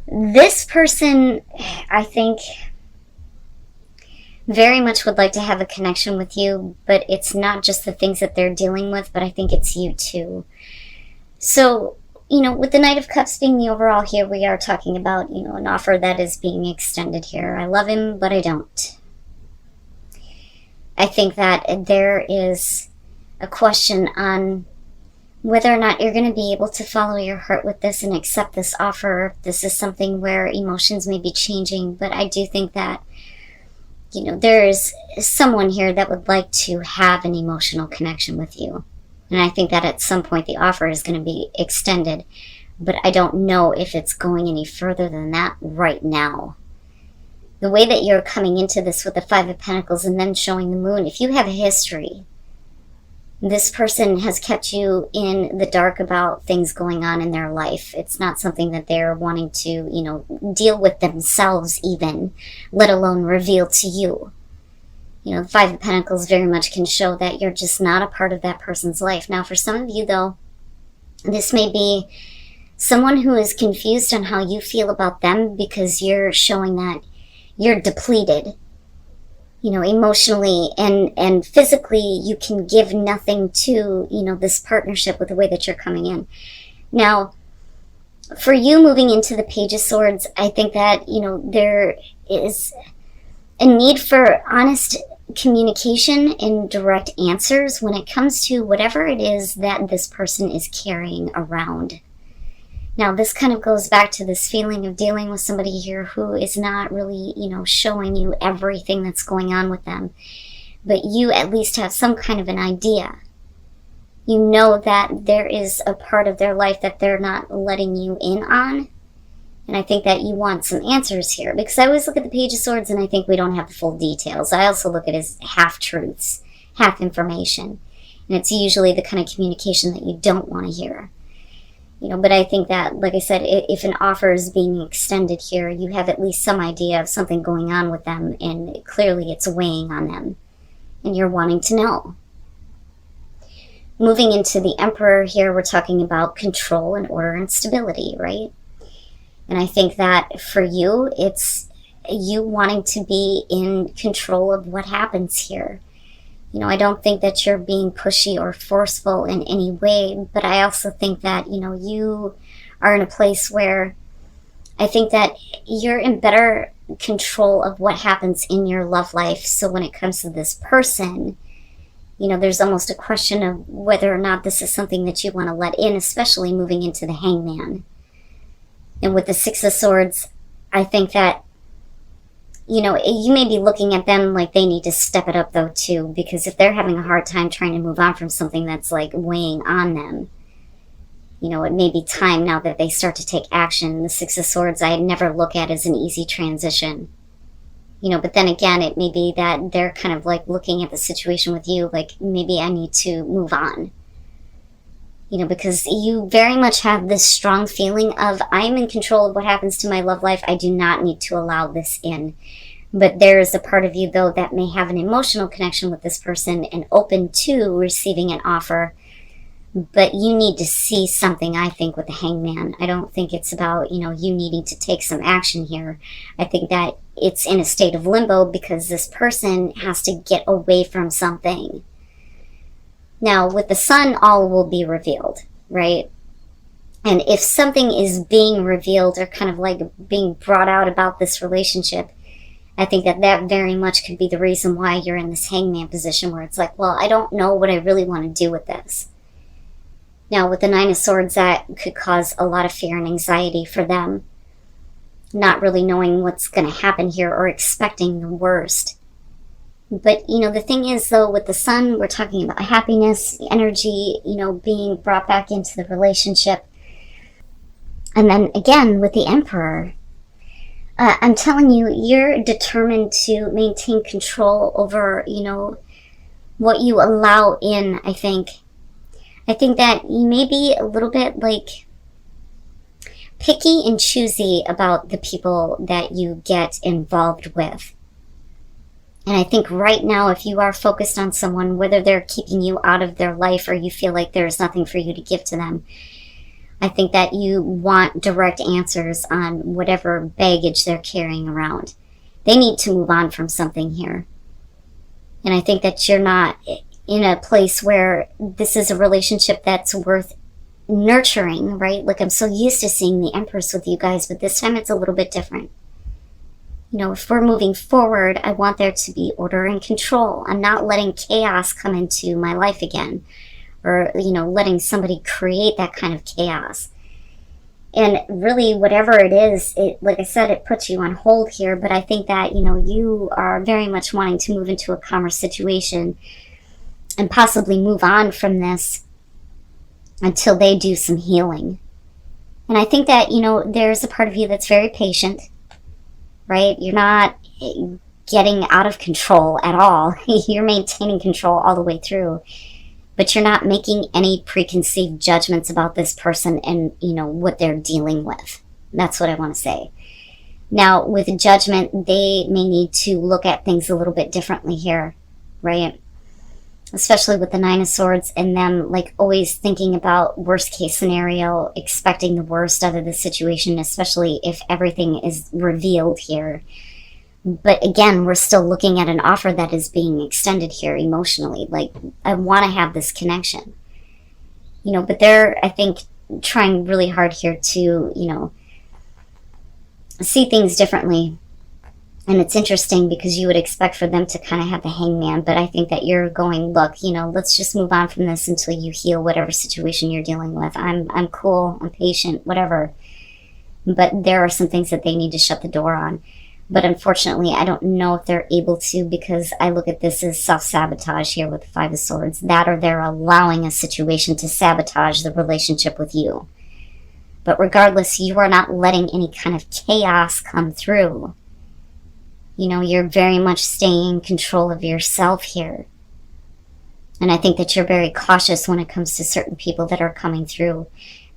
This person, I think, very much would like to have a connection with you, but it's not just the things that they're dealing with, but I think it's you too. So, with the Knight of Cups being the overall here, we are talking about, an offer that is being extended here. I love him, but I don't. I think that there is a question on whether or not you're going to be able to follow your heart with this and accept this offer. This is something where emotions may be changing, but I do think that there's someone here that would like to have an emotional connection with you. And I think that at some point the offer is going to be extended, but I don't know if it's going any further than that right now. The way that you're coming into this with the Five of Pentacles and then showing the Moon, if you have a history, this person has kept you in the dark about things going on in their life. It's not something that they're wanting to, deal with themselves even, let alone reveal to you. The Five of Pentacles very much can show that you're just not a part of that person's life. Now, for some of you, though, this may be someone who is confused on how you feel about them because you're showing that you're depleted. Emotionally and physically, you can give nothing to, this partnership with the way that you're coming in. Now, for you moving into the Page of Swords, I think that, there is a need for honest communication and direct answers when it comes to whatever it is that this person is carrying around. Now, this kind of goes back to this feeling of dealing with somebody here who is not really, showing you everything that's going on with them. But you at least have some kind of an idea. You know that there is a part of their life that they're not letting you in on. And I think that you want some answers here. Because I always look at the Page of Swords and I think we don't have the full details. I also look at it as half-truths, half information. And it's usually the kind of communication that you don't want to hear. But I think that, like I said, if an offer is being extended here, you have at least some idea of something going on with them, and clearly it's weighing on them, and you're wanting to know. Moving into the Emperor here, we're talking about control and order and stability, right? And I think that for you, it's you wanting to be in control of what happens here. I don't think that you're being pushy or forceful in any way, but I also think that, you are in a place where I think that you're in better control of what happens in your love life. So when it comes to this person, there's almost a question of whether or not this is something that you want to let in, especially moving into the Hangman. And with the Six of Swords, I think that you may be looking at them like they need to step it up, though, too, because if they're having a hard time trying to move on from something that's, like, weighing on them, it may be time now that they start to take action. The Six of Swords I never look at as an easy transition. But then again, it may be that they're kind of, like, looking at the situation with you like, maybe I need to move on. Because you very much have this strong feeling of, I'm in control of what happens to my love life. I do not need to allow this in. But there is a part of you, though, that may have an emotional connection with this person and open to receiving an offer. But you need to see something, I think, with the Hangman. I don't think it's about, you needing to take some action here. I think that it's in a state of limbo because this person has to get away from something. Now, with the Sun, all will be revealed, right? And if something is being revealed or kind of like being brought out about this relationship, I think that that very much could be the reason why you're in this Hangman position where it's like, well, I don't know what I really want to do with this. Now, with the Nine of Swords, that could cause a lot of fear and anxiety for them, not really knowing what's going to happen here or expecting the worst. But, the thing is, though, with the Sun, we're talking about happiness, energy, being brought back into the relationship. And then, again, with the Emperor, I'm telling you, you're determined to maintain control over, what you allow in, I think. I think that you may be a little bit, like, picky and choosy about the people that you get involved with. And I think right now, if you are focused on someone, whether they're keeping you out of their life or you feel like there's nothing for you to give to them, I think that you want direct answers on whatever baggage they're carrying around. They need to move on from something here. And I think that you're not in a place where this is a relationship that's worth nurturing, right? Like, I'm so used to seeing the Empress with you guys, but this time it's a little bit different. You know, if we're moving forward, I want there to be order and control. I'm not letting chaos come into my life again, or, you know, letting somebody create that kind of chaos. And really, whatever it is, like I said, it puts you on hold here, but I think that, you know, you are very much wanting to move into a calmer situation and possibly move on from this until they do some healing. And I think that, you know, there's a part of you that's very patient, right? You're not getting out of control at all. You're maintaining control all the way through. But you're not making any preconceived judgments about this person and, you know, what they're dealing with. That's what I want to say. Now, with judgment, they may need to look at things a little bit differently here, right? Especially with the Nine of Swords and them, like, always thinking about worst case scenario, expecting the worst out of the situation, especially if everything is revealed here. But again, we're still looking at an offer that is being extended here emotionally. Like, I want to have this connection. You know, but they're, I think, trying really hard here to, you know, see things differently. And it's interesting because you would expect for them to kind of have the hangman. But I think that you're going, look, you know, let's just move on from this until you heal whatever situation you're dealing with. I'm cool, I'm patient, whatever. But there are some things that they need to shut the door on. But unfortunately, I don't know if they're able to, because I look at this as self-sabotage here with the Five of Swords. That, or they're allowing a situation to sabotage the relationship with you. But regardless, you are not letting any kind of chaos come through. You know, you're very much staying in control of yourself here. And I think that you're very cautious when it comes to certain people that are coming through.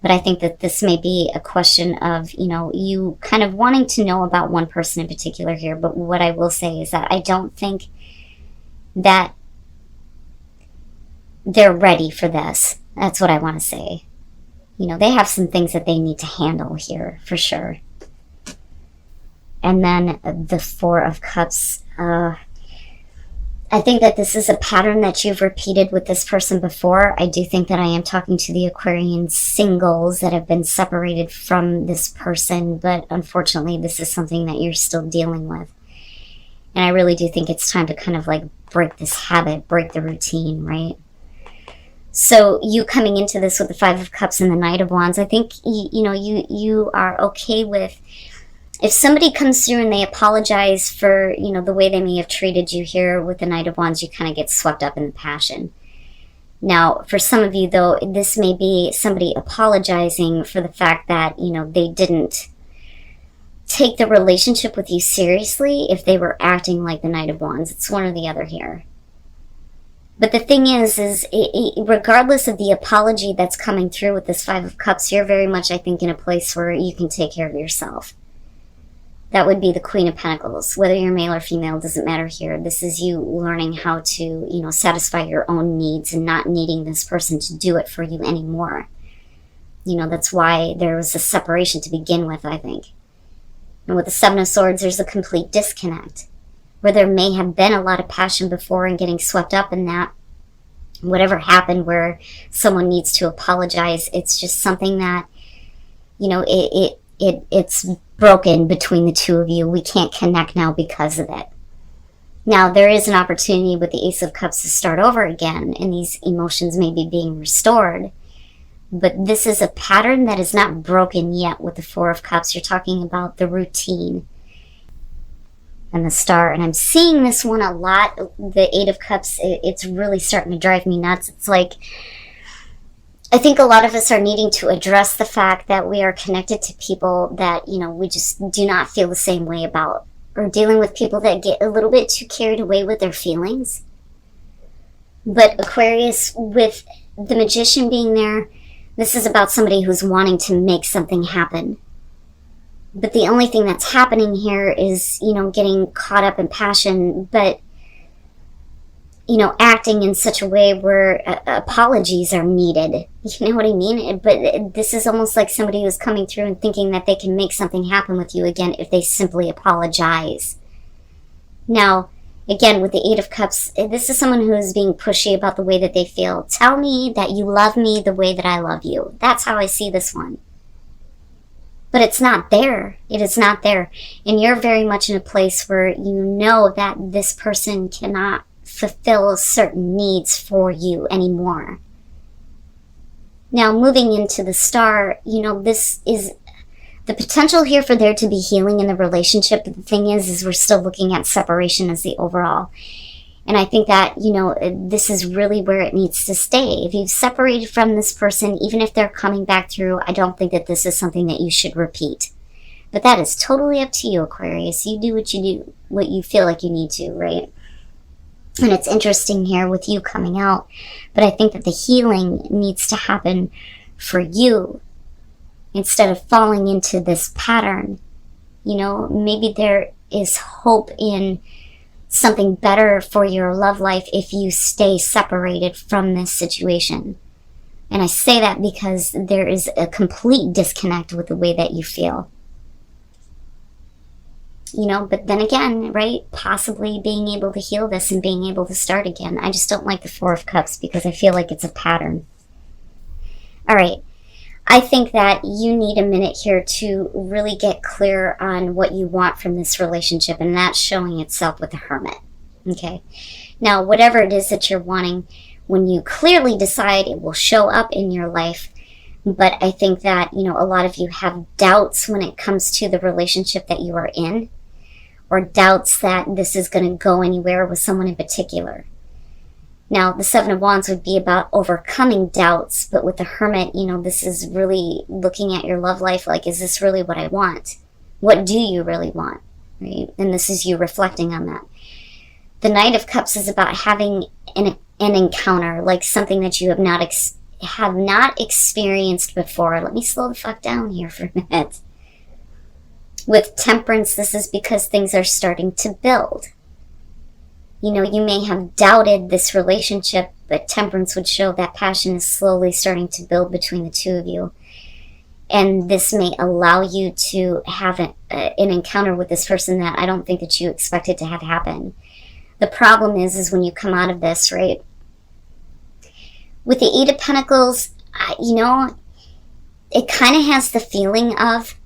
But I think that this may be a question of, you know, you kind of wanting to know about one person in particular here. But what I will say is that I don't think that they're ready for this. That's what I want to say. You know, they have some things that they need to handle here, for sure. And then the Four of Cups. I think that this is a pattern that you've repeated with this person before. I do think that I am talking to the Aquarian singles that have been separated from this person, but unfortunately this is something that you're still dealing with. And I really do think it's time to kind of like break this habit, break the routine, right? So you coming into this with the Five of Cups and the Knight of Wands, I think, you know, you are okay with, if somebody comes through and they apologize for, you know, the way they may have treated you here with the Knight of Wands, you kind of get swept up in the passion. Now, for some of you, though, this may be somebody apologizing for the fact that, you know, they didn't take the relationship with you seriously if they were acting like the Knight of Wands. It's one or the other here. But the thing is regardless of the apology that's coming through with this Five of Cups, you're very much, I think, in a place where you can take care of yourself. That would be the Queen of Pentacles. Whether you're male or female, doesn't matter here. This is you learning how to, you know, satisfy your own needs and not needing this person to do it for you anymore. You know, that's why there was a separation to begin with, I think. And with the Seven of Swords, there's a complete disconnect. Where there may have been a lot of passion before and getting swept up in that. Whatever happened where someone needs to apologize, it's just something that, you know, it's broken between the two of you. We can't connect now because of it. Now, there is an opportunity with the Ace of Cups to start over again, and these emotions may be being restored. But this is a pattern that is not broken yet with the Four of Cups. You're talking about the routine and the Star. And I'm seeing this one a lot. The Eight of Cups, it's really starting to drive me nuts. It's like, I think a lot of us are needing to address the fact that we are connected to people that, you know, we just do not feel the same way about. Or dealing with people that get a little bit too carried away with their feelings. But Aquarius, with the Magician being there, this is about somebody who's wanting to make something happen. But the only thing that's happening here is, you know, getting caught up in passion. But acting in such a way where apologies are needed. You know what I mean? But this is almost like somebody who's coming through and thinking that they can make something happen with you again if they simply apologize. Now, again, with the Eight of Cups, this is someone who is being pushy about the way that they feel. Tell me that you love me the way that I love you. That's how I see this one. But it's not there. It is not there. And you're very much in a place where you know that this person cannot fulfill certain needs for you anymore. Now, moving into the Star, this is the potential here for there to be healing in the relationship. But the thing is we're still looking at separation as the overall. And I think that, this is really where it needs to stay. If you've separated from this person, even if they're coming back through, I don't think that this is something that you should repeat. But that is totally up to you, Aquarius. You do, what you feel like you need to, right? And it's interesting here with you coming out. But I think that the healing needs to happen for you instead of falling into this pattern. Maybe there is hope in something better for your love life if you stay separated from this situation. And I say that because there is a complete disconnect with the way that you feel. But then again, right, possibly being able to heal this and being able to start again. I just don't like the Four of Cups because I feel like it's a pattern. All right. I think that you need a minute here to really get clear on what you want from this relationship, and that's showing itself with the Hermit. Okay? Now, whatever it is that you're wanting, when you clearly decide, it will show up in your life. But I think that, a lot of you have doubts when it comes to the relationship that you are in, or doubts that this is going to go anywhere with someone in particular. Now, the Seven of Wands would be about overcoming doubts, but with the Hermit, this is really looking at your love life like, is this really what I want? What do you really want? Right? And this is you reflecting on that. The Knight of Cups is about having an encounter, like something that you have not experienced before. Let me slow the fuck down here for a minute. With Temperance, this is because things are starting to build. You may have doubted this relationship, but Temperance would show that passion is slowly starting to build between the two of you. And this may allow you to have an encounter with this person that I don't think that you expected to have happen. The problem is when you come out of this, right? With the Eight of Pentacles, it kind of has the feeling of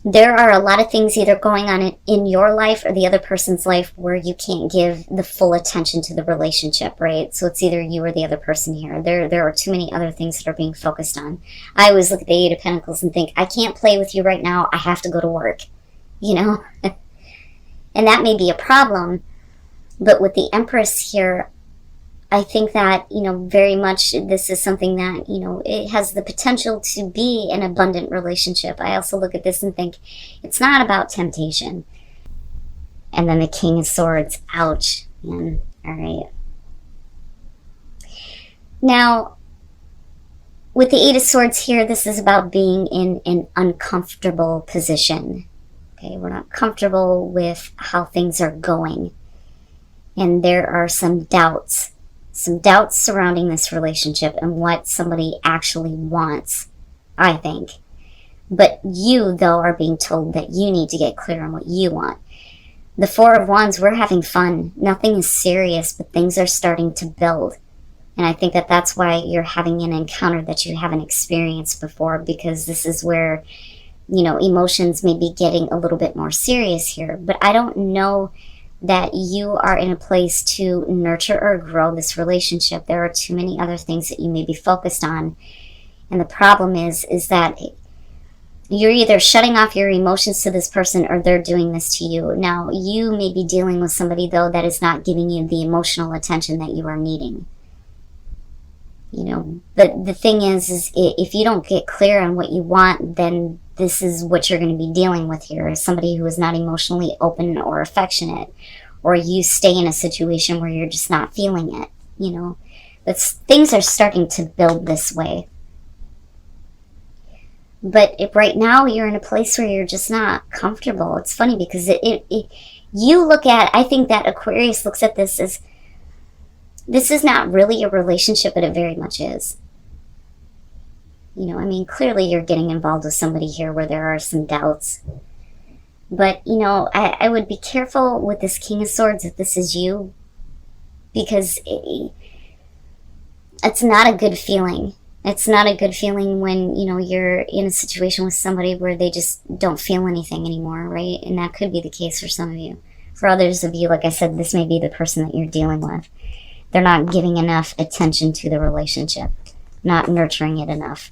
there are a lot of things either going on in your life or the other person's life where you can't give the full attention to the relationship, right? So it's either you or the other person here. There are too many other things that are being focused on. I always look at the Eight of Pentacles and think, I can't play with you right now. I have to go to work, And that may be a problem. But with the Empress here, I think that, very much this is something that, it has the potential to be an abundant relationship. I also look at this and think it's not about temptation. And then the King of Swords, ouch, man. All right. Now, with the Eight of Swords here, this is about being in an uncomfortable position. Okay, we're not comfortable with how things are going. And there are some doubts surrounding this relationship and what somebody actually wants, I think. But you, though, are being told that you need to get clear on what you want. The Four of Wands, we're having fun. Nothing is serious, but things are starting to build. And I think that that's why you're having an encounter that you haven't experienced before, because this is where, emotions may be getting a little bit more serious here. But I don't know that you are in a place to nurture or grow this relationship. There are too many other things that you may be focused on. And the problem is that you're either shutting off your emotions to this person or they're doing this to you. Now, you may be dealing with somebody, though, that is not giving you the emotional attention that you are needing. But the thing is if you don't get clear on what you want, then this is what you're going to be dealing with here, is somebody who is not emotionally open or affectionate, or you stay in a situation where you're just not feeling it, But things are starting to build this way. But right now you're in a place where you're just not comfortable. It's funny because I think that Aquarius looks at this as This is not really a relationship, but it very much is. You know, I mean, clearly you're getting involved with somebody here where there are some doubts. But, you know, I would be careful with this King of Swords if this is you, because it's not a good feeling. It's not a good feeling when, you know, you're in a situation with somebody where they just don't feel anything anymore, right? And that could be the case for some of you. For others of you, like I said, this may be the person that you're dealing with. They're not giving enough attention to the relationship, not nurturing it enough.